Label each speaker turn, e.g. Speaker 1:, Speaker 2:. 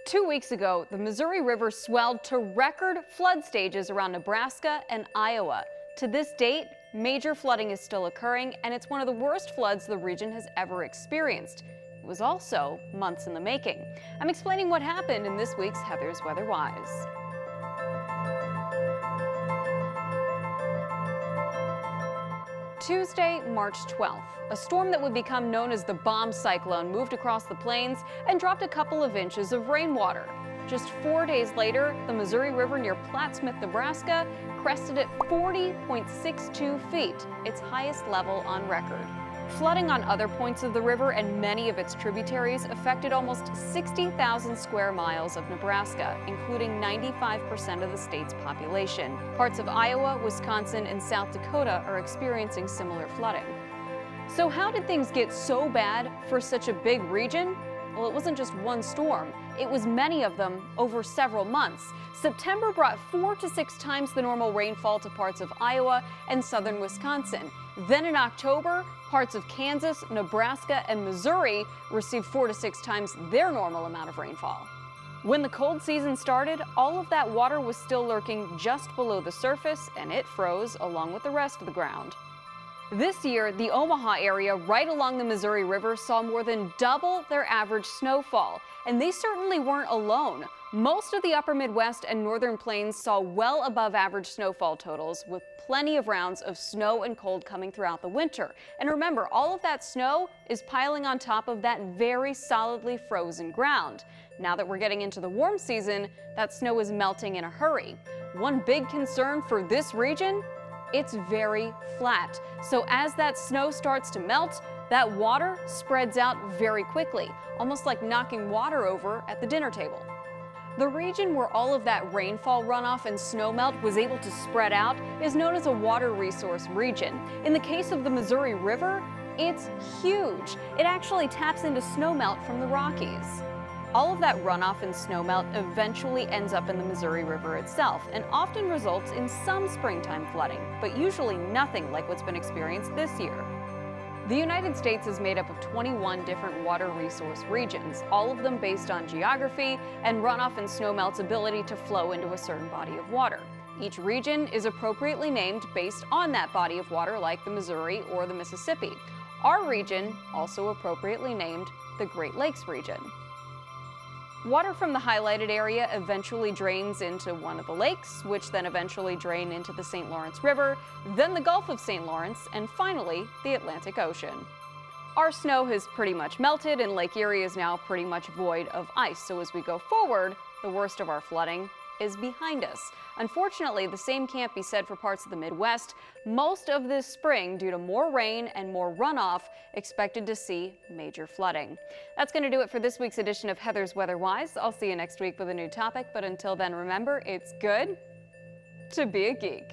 Speaker 1: 2 weeks ago, the Missouri River swelled to record flood stages around Nebraska and Iowa. To this date, major flooding is still occurring, and it's one of the worst floods the region has ever experienced. It was also months in the making. I'm explaining what happened in this week's Heather's Weather Wise. Tuesday, March 12th, a storm that would become known as the bomb cyclone moved across the plains and dropped a couple of inches of rainwater. Just 4 days later, the Missouri River near Plattsmouth, Nebraska, crested at 40.62 feet, its highest level on record. Flooding on other points of the river and many of its tributaries affected almost 60,000 square miles of Nebraska, including 95% of the state's population. Parts of Iowa, Wisconsin, and South Dakota are experiencing similar flooding. So how did things get so bad for such a big region? Well, it wasn't just one storm. It was many of them over several months. September brought 4 to 6 times the normal rainfall to parts of Iowa and southern Wisconsin. Then in October, parts of Kansas, Nebraska, and Missouri received 4 to 6 times their normal amount of rainfall. When the cold season started, all of that water was still lurking just below the surface, and it froze along with the rest of the ground. This year, the Omaha area right along the Missouri River saw more than double their average snowfall, and they certainly weren't alone. Most of the upper Midwest and northern plains saw well above average snowfall totals, with plenty of rounds of snow and cold coming throughout the winter. And remember, all of that snow is piling on top of that very solidly frozen ground. Now that we're getting into the warm season, that snow is melting in a hurry. One big concern for this region: it's very flat. So as that snow starts to melt, that water spreads out very quickly, almost like knocking water over at the dinner table. The region where all of that rainfall runoff and snowmelt was able to spread out is known as a water resource region. In the case of the Missouri River, it's huge. It actually taps into snowmelt from the Rockies. All of that runoff and snowmelt eventually ends up in the Missouri River itself and often results in some springtime flooding, but usually nothing like what's been experienced this year. The United States is made up of 21 different water resource regions, all of them based on geography and runoff and snowmelt's ability to flow into a certain body of water. Each region is appropriately named based on that body of water, like the Missouri or the Mississippi. Our region, also appropriately named the Great Lakes region. Water from the highlighted area eventually drains into one of the lakes, which then eventually drain into the St. Lawrence River, then the Gulf of St. Lawrence, and finally the Atlantic Ocean. Our snow has pretty much melted and Lake Erie is now pretty much void of ice, so as we go forward, the worst of our flooding is behind us. Unfortunately, the same can't be said for parts of the Midwest. Most of this spring, due to more rain and more runoff, expected to see major flooding. That's going to do it for this week's edition of Heather's Weather Wise. I'll see you next week with a new topic, but until then, remember, it's good to be a geek.